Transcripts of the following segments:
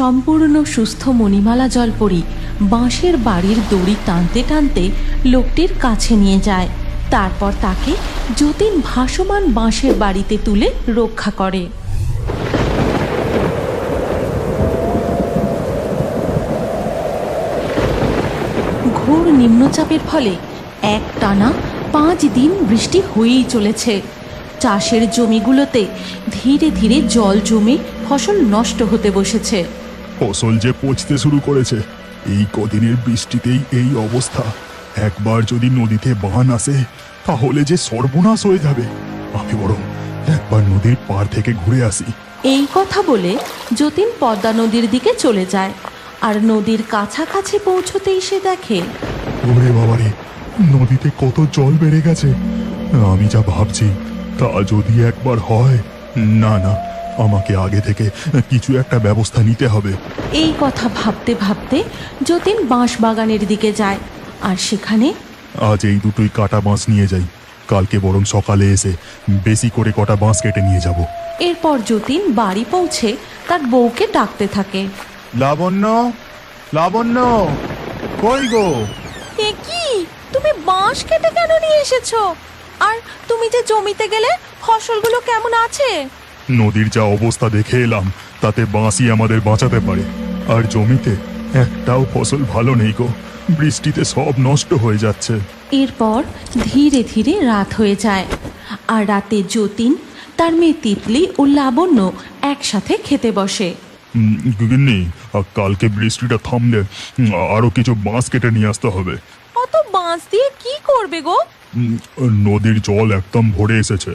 সম্পূর্ণ সুস্থ মণিমালা জলপরি বাঁশের বাড়ির দড়ি টানতে টানতে লোকটির কাছে নিয়ে যায়। তারপর তাকে যতীন ভাসমান বাঁশের বাড়িতে তুলে রক্ষা করে। ঘোর নিম্নচাপের ফলে একটানা 5 দিন বৃষ্টি হয়েই চলেছে। চাষের জমিগুলোতে ধীরে ধীরে জল জমে ফসল নষ্ট হতে বসেছে। ফসল যে পচতে শুরু করেছে। এই কদিনের বৃষ্টিতেই এই অবস্থা। একবার যদি নদীতে বান আসে তাহলে যে সর্বনাশ হয়ে যাবে। আমি বরং একবার নদীর পার থেকে ঘুরে আসি। এই কথা বলে যতীন পদ্মা নদীর দিকে চলে যায়। আর নদীর কাছাকাছি পৌঁছতেই সে দেখে, ওরে বাবারে, নদীতে কত জল বেড়ে গেছে। আমি যা ভাবছি তা যদি একবার হয়, না না, আমাকে আগে থেকে কিছু একটা ব্যবস্থা নিতে হবে। এই কথা ভাবতে ভাবতে যতীন বাঁশ বাগানের দিকে যায়। আর সেখানে আজ এই দুটোই কাটা বাঁশ নিয়ে যাই। কালকে বরং সকালে এসে বেশি করে কটা বাঁশ কেটে নিয়ে যাব। এরপর যতীন বাড়ি পৌঁছে তার বউকে ডাকতে থাকে। লাবণ্য, লাবণ্য, কই গো? এ কি, তুমি বাঁশ কেটে কেন নিয়ে এসেছো? আর তুমি যে জমিতে গেলে ফসলগুলো কেমন আছে? নদীর যা অবস্থা দেখে এলাম তাতে বাঁশই আমাদের বাঁচাতে পারে। আর জমিতে একটাও ফসল ভালো নেই গো। বৃষ্টিতে সব নষ্ট হয়ে যাচ্ছে। এরপর ধীরে ধীরে রাত হয়ে যায়। আর রাতে যতীন, তার মেয়ে তিতলি ও লাবণ্য একসাথে খেতে বসে। গিন্নি, কালকে বৃষ্টিটা থামলে আরো কিছু বাঁশ কেটে নিয়ে আসতে হবে। অত বাঁশ দিয়ে কি করবে গো? নদীর জল একদম ভরে এসেছে।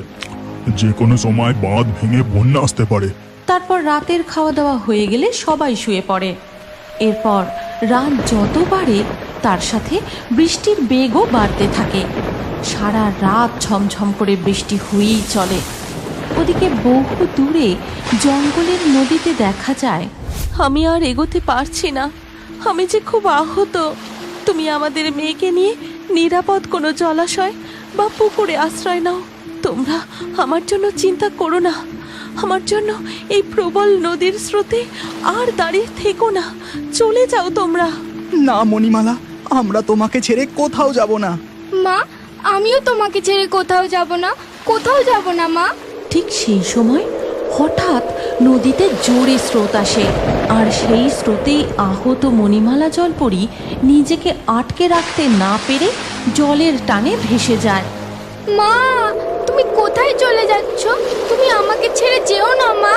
যে কোনো সময় বাঁধ ভেঙে বন্যা আসতে পারে। তারপর রাতের খাওয়া দাওয়া হয়ে গেলে সবাই শুয়ে পড়ে। এরপর রাত যত বাড়ে তার সাথে বৃষ্টির বেগও বাড়তে থাকে। সারা রাত ঝমঝম করে বৃষ্টি হয়েই চলে। ওদিকে বহু দূরে জঙ্গলের নদীতে দেখা যায়, আমি আর এগোতে পারছি না, আমি যে খুব আহত। তুমি আমাদের মেয়েকে নিয়ে নিরাপদ কোনো জলাশয় বা পুকুরে আশ্রয় নাও। তোমরা আমার জন্য চিন্তা করো না। আমার জন্য এই প্রবল নদীর স্রোতে আর দাঁড়িয়ে থেকো না, চলে যাও তোমরা। না মণিমালা, আমরা তোমাকে ছেড়ে কোথাও যাব না। মা, আমিও তোমাকে ছেড়ে কোথাও যাব না, কোথাও যাব না মা। ঠিক সেই সময় হঠাৎ নদীতে জোরে স্রোত আসে। আর সেই স্রোতেই আহত মণিমালা জলপরি নিজেকে আটকে রাখতে না পেরে জলের টানে ভেসে যায়। মা, তুমি কোথায় চলে যাচ্ছ? তুমি আমাকে ছেড়ে যেও না মা।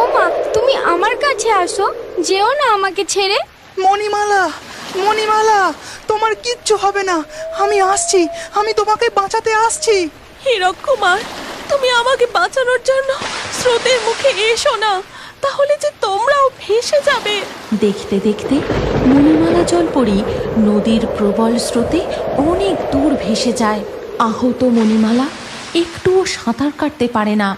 ও মা, তুমি আমার কাছে আসো, যেও না আমাকে ছেড়ে। মণিমালা, মণিমালা, তোমার কিচ্ছু হবে না। আমি আসছি, আমি তোমাকে বাঁচাতে আসছি। হীরক কুমার, তুমি আমাকে বাঁচানোর জন্য স্রোতের মুখে এসো না, তাহলে যে তোমরাও ভেসে যাবে। দেখতে দেখতে মণিমালা জলপরি নদীর প্রবল স্রোতে অনেক দূর ভেসে যায়। আহত মণিমালা একটুও সাঁতার কাটতে পারে না।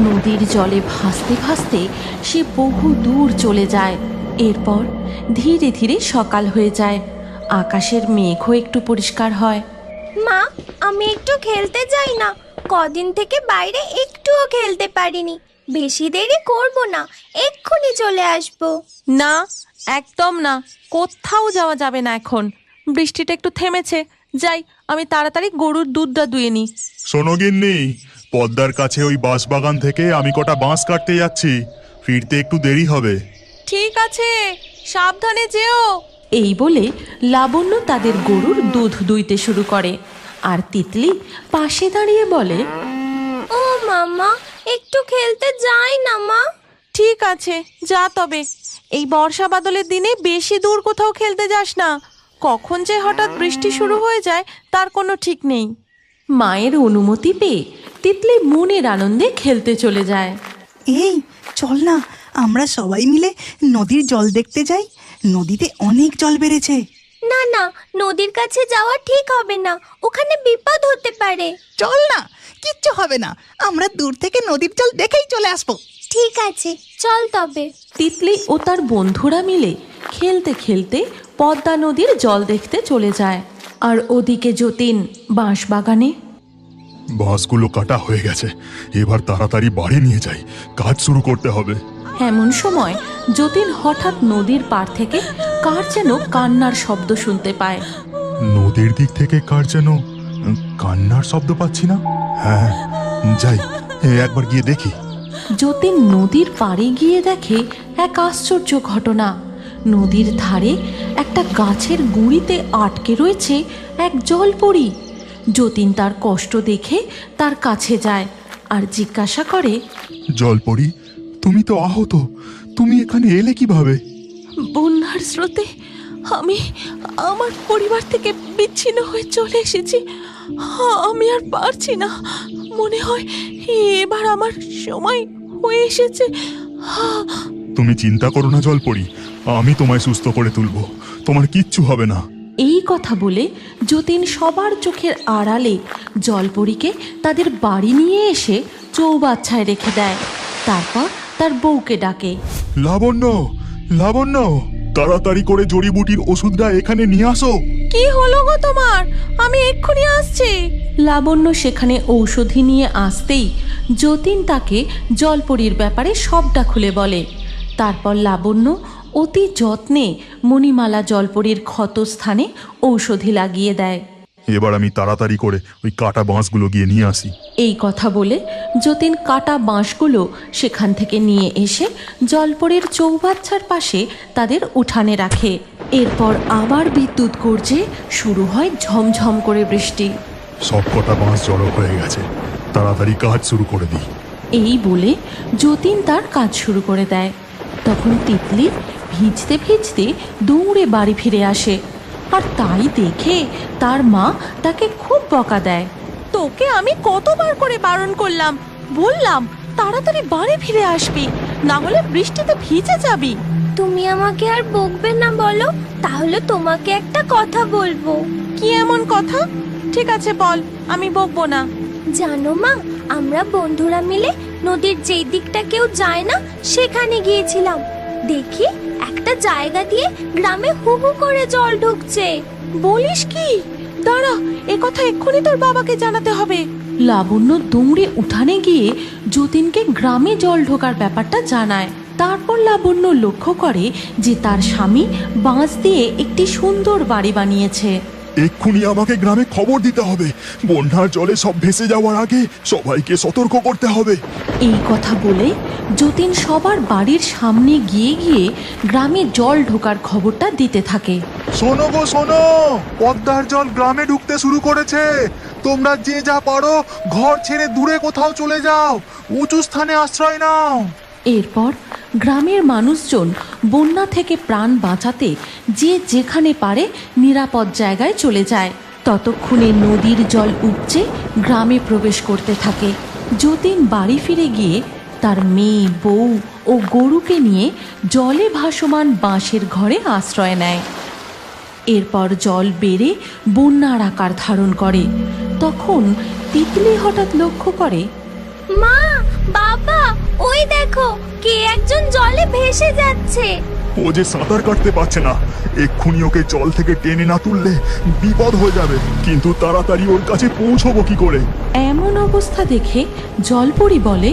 নদীর জলে ভাসতে ভাসতে সে বহু দূর চলে যায়। এরপর ধীরে ধীরে সকাল হয়ে যায়। আকাশের মেঘও একটু পরিষ্কার হয়। মা, আমি একটু খেলতে যাই না। কদিন থেকে বাইরে একটুও খেলতে পারিনি। বেশি দেরি করব না, এক্ষুনি চলে আসবো। না, একদম না, কোথাও যাওয়া যাবে না এখন। বৃষ্টিটা একটু থেমেছে, যাই আমি তাড়াতাড়ি গরুর দুধটা দুয়ে নিই। শোনো গিন্নি, পদ্মার কাছে ওই বাঁশ বাগান থেকে আমি কটা বাঁশ কাটতে যাচ্ছি। ফিরতে একটু দেরি হবে। ঠিক আছে, সাবধানে যেও। এই বলে লাবণ্য তাদের গরুর দুধ দুইতে শুরু করে। আর তিতলি পাশে দাঁড়িয়ে বলে, ও মামা, একটু খেলতে যাই না মা। ঠিক আছে, যা তবে। এই বর্ষা বাদলের দিনে বেশি দূর কোথাও খেলতে যাস না। কখন যে হঠাৎ বৃষ্টি শুরু হয়ে যায় তার কোনো ঠিক নেই। মায়ের অনুমতি পেয়ে তিতলি মনের আনন্দে খেলতে চলে যায়। এই চল না, আমরা সবাই মিলে নদীর জল দেখতে যাই। নদীতে অনেক জল বেড়েছে। না না, নদীর কাছে যাওয়া ঠিক হবে না, ওখানে বিপদ হতে পারে। চল না, কিচ্ছু হবে না। আমরা দূর থেকে নদীর জল দেখেই চলে আসবো। ঠিক আছে, চল তবে। তিতলি ও তার বন্ধুরা মিলে খেলতে খেলতে পদ্মা নদীর জল দেখতে চলে যায়। আর ওদিকে যতীন বাঁশবাগানে। বাঁশগুলো কাটা হয়ে গেছে, এবার তাড়াতাড়ি বাড়ি নিয়ে যাই, কাজ শুরু করতে হবে। এমন সময় যতীন হঠাৎ নদীর পাড় থেকে কার যেন কান্নার শব্দ শুনতে পায়। নদীর দিক থেকে কার যেন কান্নার শব্দ পাচ্ছি না। হ্যাঁ, যাই একবার গিয়ে দেখি। যতীন নদীর পাড়ে গিয়ে দেখে এক আশ্চর্য ঘটনা। নদীর ধারে একটা গাছের গুঁড়িতে আটকে রয়েছে এক জলপরী। যতীন তার কষ্ট দেখে তার কাছে যায় আর জিজ্ঞাসা করে, জলপরি, তুমি তো আহত, তুমি এখানে এলে কিভাবে? বন্যার স্রোতে আমি আমার পরিবার থেকে বিচ্ছিন্ন হয়ে চলে এসেছি। আমি আর পারছি না, মনে হয় এবার আমার সময় হয়ে এসেছে। তুমি চিন্তা করো না জলপরি, আমি তোমায় সুস্থ করে তুলবো, তোমার কিচ্ছু হবে না। এই কথা বলে যতীন সবার চোখের আড়ালে জলপরীকে তাদের বাড়ি নিয়ে এসে চৌবাচ্চায় রেখে দেয়। তারপর তার বউকে ডাকে। লাবণ্য, লাবণ্য, তাড়াতাড়ি করে জড়িবুটির ওষুধটা এখানে নিয়ে আসো। কি হলো গো তোমার? আমি এক্ষুনি আসছি। লাবণ্য সেখানে ঔষধি নিয়ে আসতেই যতীন তাকে জলপরীর ব্যাপারে সবটা খুলে বলে। তারপর লাবণ্য অতি যত্নে মণিমালা জলপরীর ক্ষতস্থানে ঔষধি লাগিয়ে দেয়। এবার আমি তাড়াতাড়ি করে ওই কাটা বাঁশগুলো গিয়ে নিয়ে আসি। এই কথা বলে যতীন কাটা বাঁশগুলো সেখান থেকে নিয়ে এসে জলপরীর চৌবাচ্চার পাশে তাদের উঠানে রাখে। এরপর আবার বিদ্যুৎ গর্জে শুরু হয় ঝমঝম করে বৃষ্টি। সব কটা বাঁশ জড়ো হয়ে গেছে, তাড়াতাড়ি কাজ শুরু করে দিই। এই বলে যতীন তার কাজ শুরু করে দেয়। তখন তিতলি ভিজতে ভিজতে দৌড়ে বাড়ি ফিরে আসে, আর তাই দেখে তার মা তাকে খুব বকা দেয়। তোকে আমি কতবার করে বারণ করলাম, বললাম তাড়াতাড়ি বাড়ি ফিরে আসবি, না হলে বৃষ্টিতে ভিজে যাবি। তুমি আমাকে আর বকবে না বলো, তাহলে তোমাকে একটা কথা বলবো। কি এমন কথা? ঠিক আছে বল, আমি বকবো না। জানো মা, আমরা বন্ধুরা মিলে নদীর যেই দিকটা কেউ যায় না সেখানে গিয়েছিলাম। দেখি একটা জায়গা দিয়ে গ্রামে হু হু করে জল ঢুকছে। বলিস কি? দাঁড়া, এ কথা এক্ষুনি তোর বাবাকে জানাতে হবে। লাবণ্য দৌড়ে উঠানে গিয়ে যতীনকে গ্রামে জল ঢোকার ব্যাপারটা জানায়। তারপর লাবণ্য লক্ষ্য করে যে তার স্বামী বাঁশ দিয়ে একটি সুন্দর বাড়ি বানিয়েছে। এক্ষুনি আমাকে গ্রামে খবর দিতে হবে, বন্যার জলে সব ভেসে যাওয়ার আগে সবাইকে সতর্ক করতে হবে। এই কথা বলে যতীন সবার বাড়ির সামনে গিয়ে গিয়ে গ্রামে জল ঢোকার খবরটা দিতে থাকে। শোনো গো শোনো, পদ্মার জল গ্রামে ঢুকতে শুরু করেছে। তোমরা যে যা পারো ঘর ছেড়ে দূরে কোথাও চলে যাও, উঁচু স্থানে আশ্রয় নাও। এরপর গ্রামের মানুষজন বন্যা থেকে প্রাণ বাঁচাতে যে যেখানে পারে নিরাপদ জায়গায় চলে যায়। ততক্ষণে নদীর জল উপচে গ্রামে প্রবেশ করতে থাকে। যতীন বাড়ি ফিরে গিয়ে তার মেয়ে, বউ ও গরুকে নিয়ে জলে ভাসমান বাঁশের ঘরে আশ্রয় নেয়। এরপর জল বেড়ে বন্যার আকার ধারণ করে। তখন তিতলি হঠাৎ লক্ষ্য করে, মা, বাবা, ওই দেখো কে একজন জলে ভেসে যাচ্ছে। ও যে সাঁতার কাটতে পারছে না, এক্ষুনি ওকে জল থেকে টেনে না তুললে বিপদ হয়ে যাবে। কিন্তু তাড়াতাড়ি ওর কাছে পৌঁছবো কি করে? এমন অবস্থা দেখে জলপরী বলে,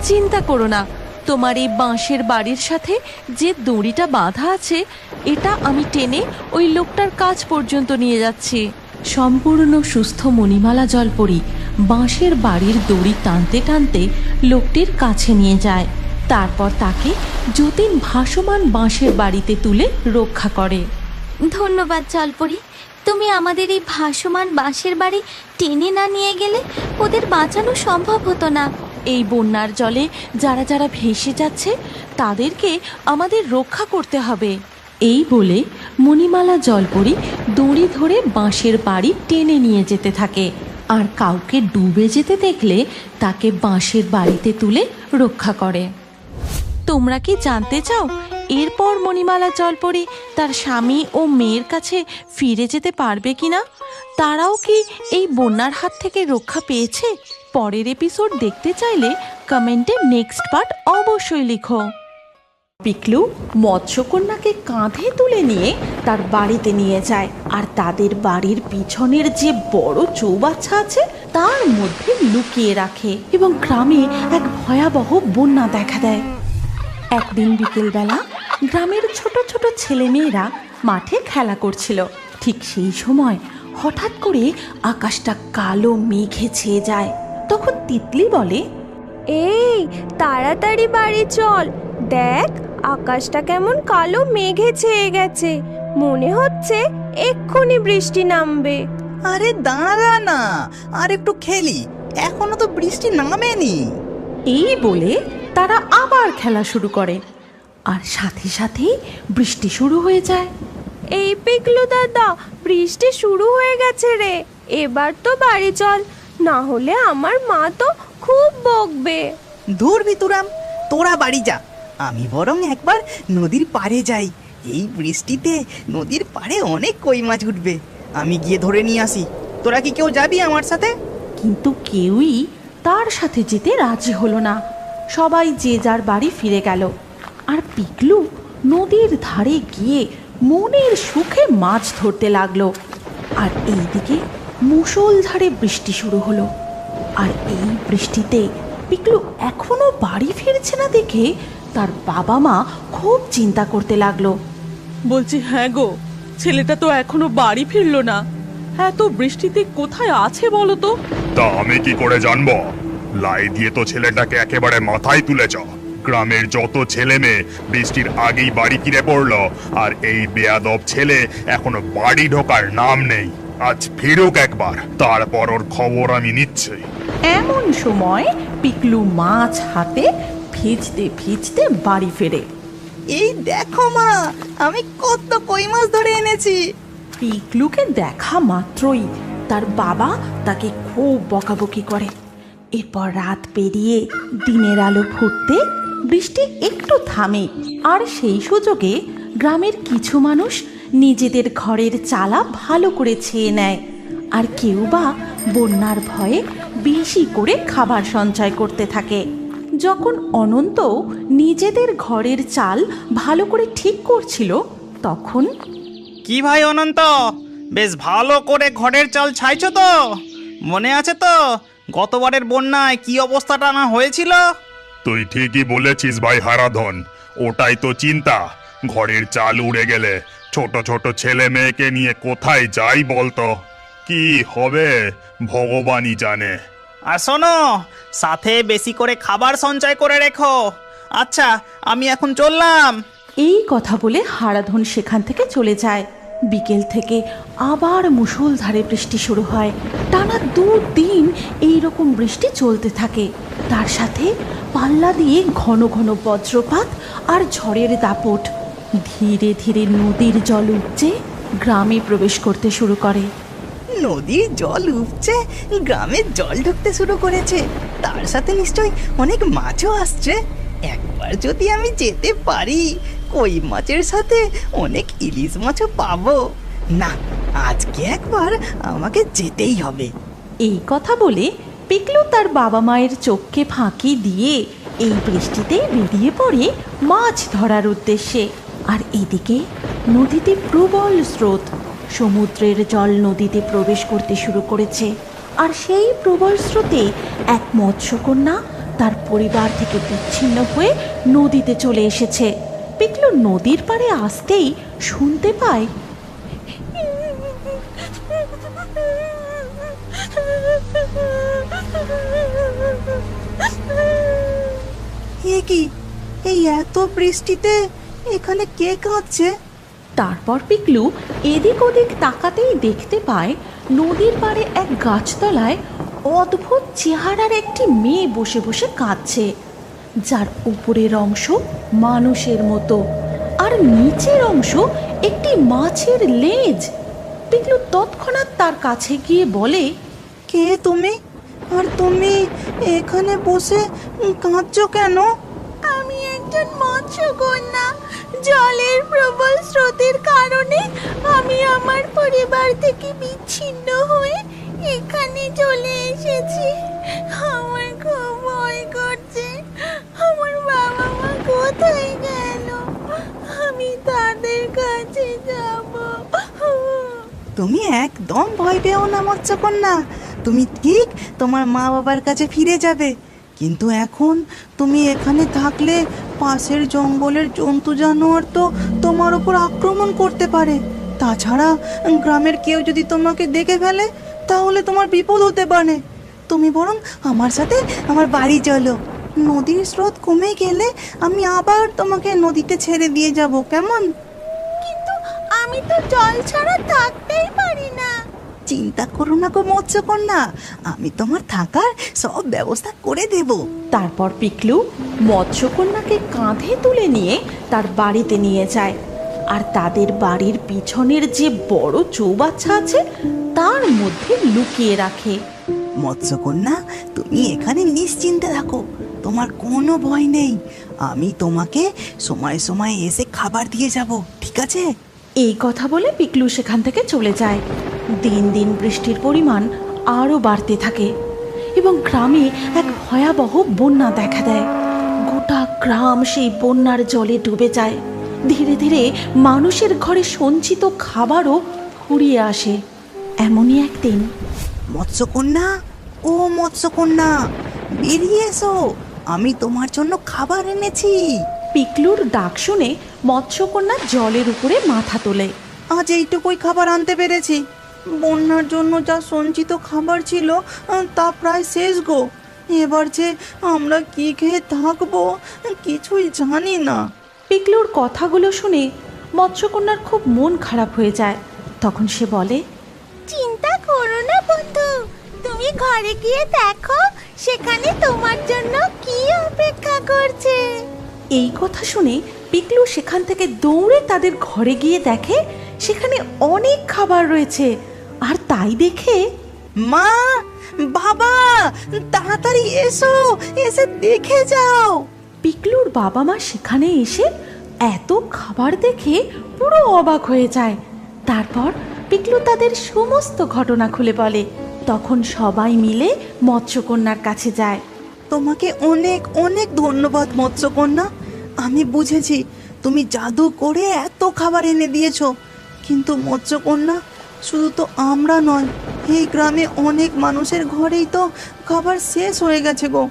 চিন্তা করো না, তোমার এই বাঁশের বাড়ির সাথে যে দড়িটা বাঁধা আছে এটা আমি টেনে ওই লোকটার কাছ পর্যন্ত নিয়ে যাচ্ছি। সম্পূর্ণ সুস্থ মণিমালা জলপরী বাঁশের বাড়ির দড়ি টানতে টানতে লোকটির কাছে নিয়ে যায়। তারপর তাকে যতীন ভাসমান বাঁশের বাড়িতে তুলে রক্ষা করে। ধন্যবাদ জলপরি, তুমি আমাদের এই ভাসমান বাঁশের বাড়ি টেনে না নিয়ে গেলে ওদের বাঁচানো সম্ভব হতো না। এই বন্যার জলে যারা যারা ভেসে যাচ্ছে তাদেরকে আমাদের রক্ষা করতে হবে। এই বলে মণিমালা জলপরী দড়ি ধরে বাঁশের বাড়ি টেনে নিয়ে যেতে থাকে, আর কাউকে ডুবে যেতে দেখলে তাকে বাঁশের বাড়িতে তুলে রক্ষা করে। তোমরা কি জানতে চাও এরপর মণিমালা জলপরী তার স্বামী ও মেয়ের কাছে ফিরে যেতে পারবে কিনা? তারাও কি এই বন্যার হাত থেকে রক্ষা পেয়েছে? পরের এপিসোড দেখতে চাইলে কমেন্টে নেক্সট পার্ট অবশ্যই লিখো। পিকলু মৎস্যকন্যাকে কাঁধে তুলে নিয়ে তার বাড়িতে নিয়ে যায়, আর তাদের বাড়ির পিছনের যে বড় চৌবাচ্চা আছে তার মধ্যে লুকিয়ে রাখে, এবং গ্রামে এক ভয়াবহ বন্যা দেখা দেয়। একদিন বিকেলবেলা গ্রামের ছোট ছোট ছেলেমেয়েরা মাঠে খেলা করছিল। ঠিক সেই সময় হঠাৎ করে আকাশটা কালো মেঘে ছেয়ে যায়। তখন তিতলি বলে, এই তাড়াতাড়ি বাড়ি চল, দেখ আকাশটা কেমন কালো মেঘে ছেয়ে গেছে, মনে হচ্ছে এক্ষুনি বৃষ্টি নামবে। আরে দাঁড়া না, আর একটু খেলি, এখনো তো বৃষ্টি নামেনি। এই বলে তারা আবার খেলা শুরু করে, আর সাথে সাথে বৃষ্টি শুরু হয়ে যায়। এই পিকলু দাদা, বৃষ্টি শুরু হয়ে গেছে রে, এবার তো বাড়ি চল, না হলে আমার মা তো খুব বকবে। দূর ভিতুরাম, তোরা বাড়ি যা, আমি বরং একবার নদীর পাড়ে যাই। এই বৃষ্টিতে নদীর পাড়ে অনেক কই মাছ উঠবে, আমি গিয়ে ধরে নিয়ে আসি। তোরা কি কেউ যাবি আমার সাথে? কিন্তু কেউই তার সাথে যেতে রাজি হলো না। সবাই যে যার বাড়ি ফিরে গেল, আর পিকলু নদীর ধারে গিয়ে মনের সুখে মাছ ধরতে লাগলো। আর এইদিকে মুষলধারে বৃষ্টি শুরু হলো। আর এই বৃষ্টিতে পিকলু এখনো বাড়ি ফিরছে না দেখে তার বাবা মা খুব চিন্তা করতে লাগলো। বলছি, হ্যাঁ গো, ছেলেটা তো এখনো বাড়ি ফিরলো না। হ্যাঁ, তো বৃষ্টিতে কোথায় আছে বলো তো? তা আমি কি করে জানবো? লাই দিয়ে তো ছেলেটাকে একেবারে মাথায় তুলেছ। গ্রামের যত ছেলে মেয়ে বৃষ্টির আগেই বাড়ি ফিরে পড়লো, আর এই বেয়াদব ছেলে এখনো বাড়ি ঢোকার নাম নেই। আজ ফিরুক একবার, তারপর ওর খবর আমি নিচ্ছি। এমন সময় পিকলু মাছ হাতে ভিজতে ভিজতে বাড়ি ফেরে। এই দেখো মা, আমি কত কই মাছ ধরে এনেছি। পিকলুকে দেখা মাত্রই তার বাবা তাকে খুব বকাবকি করে। এরপর রাত পেরিয়ে দিনের আলো ফুটতে বৃষ্টি একটু থামে, আর সেই সুযোগে গ্রামের কিছু মানুষ নিজেদের ঘরের চালা ভালো করে ছেয়ে নেয়, আর কেউ বা বন্যার ভয়ে বেশি করে খাবার সঞ্চয় করতে থাকে। যখন অনন্ত নিজেদের ঘরের চাল ভালো করে ঠিক করছিল, তখন কি ভাই অনন্ত, বেশ ভালো করে ঘরের চাল ছাইছো তো? মনে আছে তো গতবারের বন্যায় কি অবস্থাটা না হয়েছিল? তুই ঠিকই বলেছিস ভাই হারাধন, ওটাই তো চিন্তা। ঘরের চাল উড়ে গেলে ছোট ছোট ছেলে মেয়েকে নিয়ে কোথায় যাই বলতো? কি হবে ভগবানই জানে। আর শোনো, সাথে বেশি করে খাবার সঞ্চয় করে রেখো। আচ্ছা, আমি এখন চললাম। এই কথা বলে হারাধন সেখান থেকে চলে যায়। বিকেল থেকে আবার মুষলধারে বৃষ্টি শুরু হয়। টানা 2 দিন এইরকম বৃষ্টি চলতে থাকে। তার সাথে পাল্লা দিয়ে ঘন ঘন বজ্রপাত আর ঝড়ের দাপট। ধীরে ধীরে নদীর জল উপচে গ্রামে প্রবেশ করতে শুরু করে। নদীর জল উপচে গ্রামে জল ঢুকতে শুরু করেছে, তার সাথে নিশ্চয়ই অনেক মাছও আসছে। একবার যদি আমি যেতে পারি, কই মাছের সাথে অনেক ইলিশ মাছও পাবো। না, আজকে একবার আমাকে যেতেই হবে। এই কথা বলে পিকলু তার বাবা মায়ের চোখকে ফাঁকি দিয়ে এই বৃষ্টিতে বেরিয়ে পড়ে মাছ ধরার উদ্দেশ্যে। আর এদিকে নদীতে প্রবল স্রোত, সমুদ্রের জল নদীতে প্রবেশ করতে শুরু করেছে। আর সেই প্রবল স্রোতে এক মৎস্যকন্যা তার পরিবার থেকে বিচ্ছিন্ন হয়ে নদীতে চলে এসেছে। পিকলু নদীর পাড়ে আসতেই শুনতে পায়, এ কি, এই এত বৃষ্টিতে এখানে কে কাঁদছে? তারপর পিকলু এদিক ওদিক তাকাতেই দেখতে পায় নদীর পাড়ে এক গাছতলায় অদ্ভুত চেহারার একটি মেয়ে বসে বসে কাঁদছে, যার উপরের অংশ মানুষের মতো আর নিচের অংশ একটি মাছের লেজ। পিকলু তৎক্ষণাৎ তার কাছে গিয়ে বলে, কে তুমি? আর তুমি এখানে বসে কাঁদছো কেন? আমি একজন মৎস্যকন্যা। জলের প্রবল স্রোতের কারণে আমি আমার পরিবার থেকে বিচ্ছিন্ন হয়ে এখানে চলে এসেছি। আমার খুব ভয় করছে, আমার বাবা মা কোথায় গেল? আমি তাদের কাছে যাব। তুমি একদম ভয় পেও না মৎস্যকন্যা, তুমি ঠিক তোমার মা বাবার কাছে ফিরে যাবে। কিন্তু এখন তুমি এখানে থাকলে পাশের জঙ্গলের জন্তু জানোয়ার তো তোমার উপর আক্রমণ করতে পারে। তাছাড়া গ্রামের কেউ যদি তোমাকে দেখে ফেলে তাহলে তোমার বিপদ হতে পারে। তুমি বরং আমার সাথে আমার বাড়ি চলো। নদীর স্রোত কমে গেলে আমি আবার তোমাকে নদীতে ছেড়ে দিয়ে যাব, কেমন? কিন্তু আমি তো জল ছাড়া থাকতেই পারি না। চিন্তা করো না গো মৎস্যকন্যা, আমি তোমার থাকার সব ব্যবস্থা করে দেব। তারপর পিকলু মৎস্যকন্যাকে কাঁধে তুলে নিয়ে তার বাড়িতে নিয়ে যায়, আর তাদের বাড়ির পিছনের যে বড় চৌবাচ্চা আছে তার মধ্যে লুকিয়ে রাখে। মৎস্যকন্যা, তুমি এখানে নিশ্চিন্তে থাকো, তোমার কোনো ভয় নেই। আমি তোমাকে সময় সময় এসে খাবার দিয়ে যাব, ঠিক আছে? এই কথা বলে পিকলু সেখান থেকে চলে যায়। দিন দিন বৃষ্টির পরিমাণ আরও বাড়তে থাকে এবং গ্রামে এক ভয়াবহ বন্যা দেখা দেয়। গোটা গ্রাম সেই বন্যার জলে ডুবে যায়। ধীরে ধীরে মানুষের ঘরে সঞ্চিত খাবারও ফুরিয়ে আসে। এমনই একদিন মৎস্যকন্যা, ও মৎস্যকন্যা, বেরিয়ে এসো, আমি তোমার জন্য খাবার এনেছি। পিকলুর ডাক শুনে মৎস্যকন্যা জলের উপরে মাথা তোলে। আজ এইটুকুই খাবার আনতে পেরেছি। বন্যার জন্য যা সঞ্চিত খাবার ছিল তা প্রায় শেষ গো। এবার যে আমরা কি খেয়ে থাকবো কিছুই জানি না। পিকলুর কথাগুলো শুনে মৎস্যকন্যার খুব মন খারাপ হয়ে যায়। তখন সে বলে, চিন্তা করো না বন্ধু, তুমি ঘরে গিয়ে দেখো সেখানে তোমার জন্য কি অপেক্ষা করছে। এই কথা শুনে পিকলু সেখান থেকে দৌড়ে তাদের ঘরে গিয়ে দেখে সেখানে অনেক খাবার রয়েছে। আর তাই দেখে, মা, বাবা, তাড়াতাড়ি এসো, এসে দেখে যাও। পিকলুর বাবা মা সেখানে এসে এত খাবার দেখে পুরো অবাক হয়ে যায়। তারপর পিকলু তাদের সমস্ত ঘটনা খুলে বলে। তখন সবাই মিলে মৎস্যকন্যার কাছে যায়। তোমাকে অনেক অনেক ধন্যবাদ মৎস্যকন্যা। আমি বুঝেছি তুমি জাদু করে এত খাবার এনে দিয়েছো। কিন্তু মৎস্যকন্যা, শুধু তো আমরা নয়, এই গ্রামে অনেক মানুষের ঘরেই তো খাবার শেষ হয়ে গেছে গো।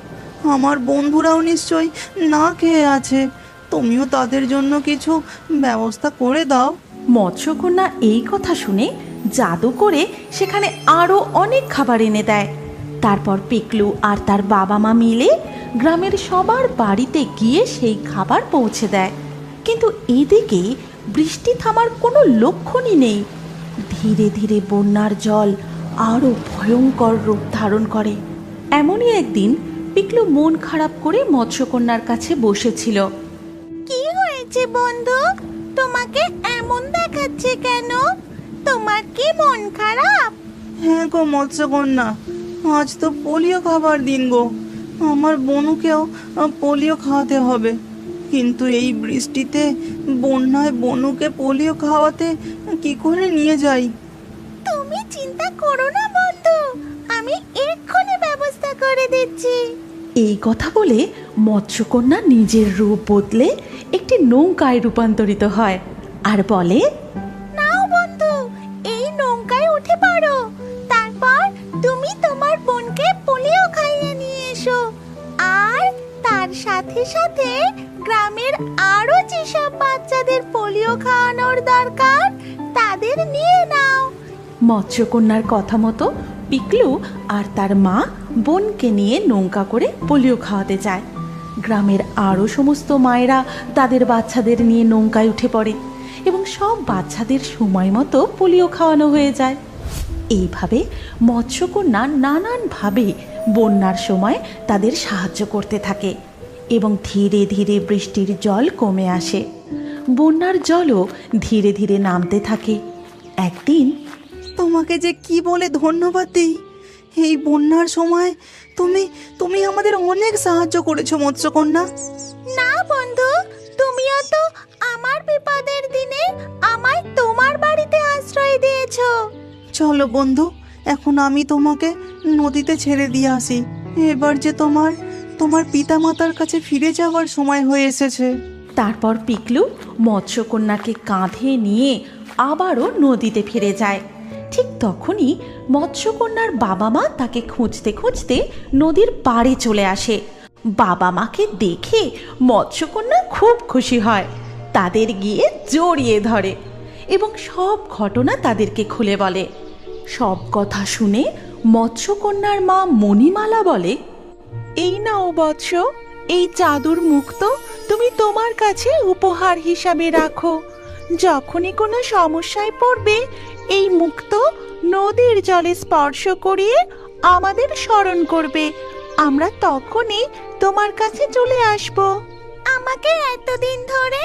আমার বন্ধুরাও নিশ্চয়ই না খেয়ে আছে। তুমিও তাদের জন্য কিছু ব্যবস্থা করে দাও। মৎস্যকন্যা এই কথা শুনে জাদু করে সেখানে আরও অনেক খাবার এনে দেয়। তারপর পিকলু আর তার বাবা মা মিলে গ্রামের সবার বাড়িতে গিয়ে সেই খাবার পৌঁছে দেয়। কিন্তু এদিকে বৃষ্টি থামার কোনো লক্ষণই নেই। ধীরে ধীরে বন্যার জল আরও ভয়ঙ্কর রূপ ধারণ করে। এমনই একদিন পিকলু মন খারাপ করে মৎস্যকন্যার কাছে বসেছিল। কি হয়েছে বন্ধু, তোমাকে এমন দেখাচ্ছে কেন? তোমার কি মন খারাপ? হ্যাঁ গো মৎস্যকন্যা, আজ তো পোলিও খাবার দিন গো। আমার বনুকেও পোলিও খাওয়াতে হবে। কিন্তু এই বৃষ্টিতে বন্যায় বনুকে পোলিও খাওয়াতে কি করে নিয়ে যাই? তুমি চিন্তা করো না বন্ধু, আমি এক্ষুনি ব্যবস্থা করে দিচ্ছি। এই কথা বলে মৎস্যকন্যা নিজের রূপ বদলে একটি নৌকায় রূপান্তরিত হয় আর বলে, নাও বন্ধু, এই নৌকায় উঠে পড়ো। তারপর তুমি তোমার বোনকে পোলিও খাইয়ে নিয়ে এসো। আর তার সাথে সাথে গ্রামের আরো যেসব বাচ্চাদের পোলিও খাওয়ানোর দরকার তাদের নিয়ে নাও। মৎস্যকন্যার কথা মতো পিকলু আর তার মা বোনকে নিয়ে নৌকা করে পোলিও খাওয়াতে যায়। গ্রামের আরও সমস্ত মায়েরা তাদের বাচ্চাদের নিয়ে নৌকায় উঠে পড়ে এবং সব বাচ্চাদের সময় মতো পোলিও খাওয়ানো হয়ে যায়। এইভাবে মৎস্যকন্যা নানানভাবে বন্যার সময় তাদের সাহায্য করতে থাকে এবং ধীরে ধীরে বৃষ্টির জল কমে আসে। বন্যার জলও ধীরে ধীরে নামতে থাকে। একদিন তোমাকে যে কি বলে ধন্যবাদ দিই। এই বন্যার সময় তুমি আমাদের অনেক সাহায্য করেছো মৎস্যকন্যা। না বন্ধু, তুমিও তো আমার বিপদের দিনে আমায় তোমার বাড়িতে আশ্রয় দিয়েছো। চলো বন্ধু, এখন আমি তোমাকে নদীতে ছেড়ে দিয়ে আসি। এবার যে তোমার পিতামাতার কাছে ফিরে যাওয়ার সময় হয়ে এসেছে। তারপর পিকলু মৎস্যকন্যাকে কাঁধে নিয়ে আবারও নদীতে ফিরে যায়। ঠিক তখনই মৎস্যকন্যার বাবা মা তাকে খুঁজতে খুঁজতে নদীর পাড়ে চলে আসে। বাবা মাকে দেখে মৎস্যকন্যা খুব খুশি হয়, তাদের গিয়ে জড়িয়ে ধরে এবং সব ঘটনা তাদেরকে খুলে বলে। সব কথা শুনে মৎস্যকন্যার মা মণিমালা বলে, এই নাও বৎস, এই জাদুর মুক্ত তুমি তোমার কাছে উপহার হিসাবে রাখো। যখনই কোনো সমস্যায় পড়বে এই মুক্ত নদীর জলে স্পর্শ করিয়ে আমাদের স্মরণ করবে, আমরা তখনই তোমার কাছে চলে আসব। আমাকে এতদিন ধরে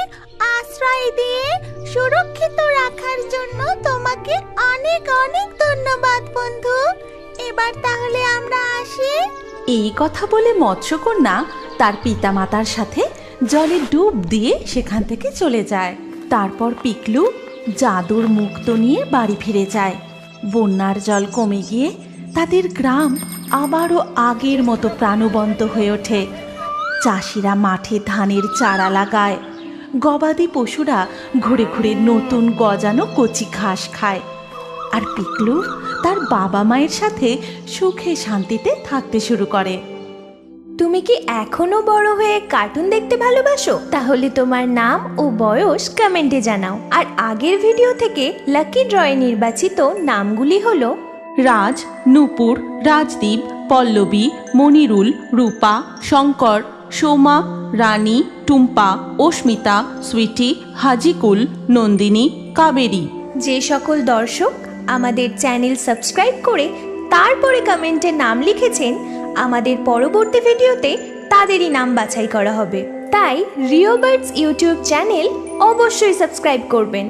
আশ্রয় দিয়ে সুরক্ষিত রাখার জন্য তোমাকে অনেক অনেক ধন্যবাদ বন্ধু। এবার তাহলে আমরা আসি। এই কথা বলে মৎস্যকন্যা তার পিতামাতার সাথে জলে ডুব দিয়ে সেখান থেকে চলে যায়। তারপর পিকলু জাদুর মুক্ত নিয়ে বাড়ি ফিরে যায়। বন্যার জল কমে গিয়ে তাদের গ্রাম আবারও আগের মতো প্রাণবন্ত হয়ে ওঠে। চাষিরা মাঠে ধানের চারা লাগায়, গবাদি পশুরা ঘুরে ঘুরে নতুন গজানো কচি ঘাস খায়, আর পিকলু তার বাবা মায়ের সাথে সুখে শান্তিতে থাকতে শুরু করে। তুমি কি এখনো বড় হয়ে কার্টুন দেখতে ভালোবাসো? তাহলে তোমার নাম ও বয়স কমেন্টে জানাও। আর আগের ভিডিও থেকে লাকি ড্রয়ে নির্বাচিত নামগুলি হলো রাজ, নূপুর, রাজদীপ, পল্লবী, মনিরুল, রূপা, শঙ্কর, সোমা, রানী, টুম্পা, অস্মিতা, সুইটি, হাজিকুল, নন্দিনী, কাবেরী। যে সকল দর্শক আমাদের চ্যানেল সাবস্ক্রাইব করে তারপরে কমেন্টে নাম লিখেছেন, আমাদের পরবর্তী ভিডিওতে তাদেরই নাম বাছাই করা হবে। তাই রিও বার্ডস ইউটিউব চ্যানেল অবশ্যই সাবস্ক্রাইব করবেন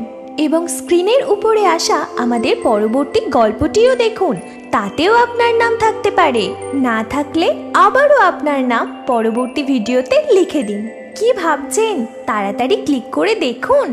এবং স্ক্রিনের উপরে আসা আমাদের পরবর্তী গল্পটিও দেখুন, তাতেও আপনার নাম থাকতে পারে। না থাকলে আবারও আপনার নাম পরবর্তী ভিডিওতে লিখে দিন। কি ভাবছেন? তাড়াতাড়ি ক্লিক করে দেখুন।